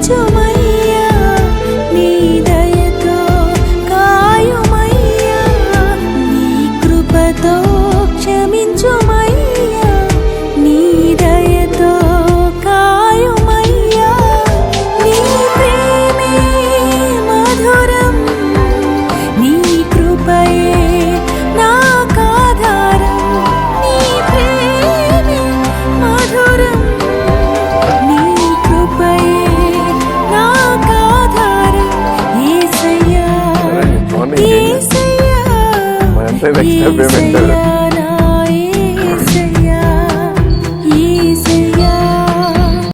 క్షమించుమయ్యా నీ దయతో కాయుమయ్యా నీ కృపతో క్షమించుమయ్యా నీ దయతో కాయుమయ్యా నీ ప్రేమే మధురం నీ కృపయే నాకాధారం నీ ప్రేమే మధురం నీ కృపయే నాకాధారం యేసయ్యా యేసయ్యా యేసయ్యా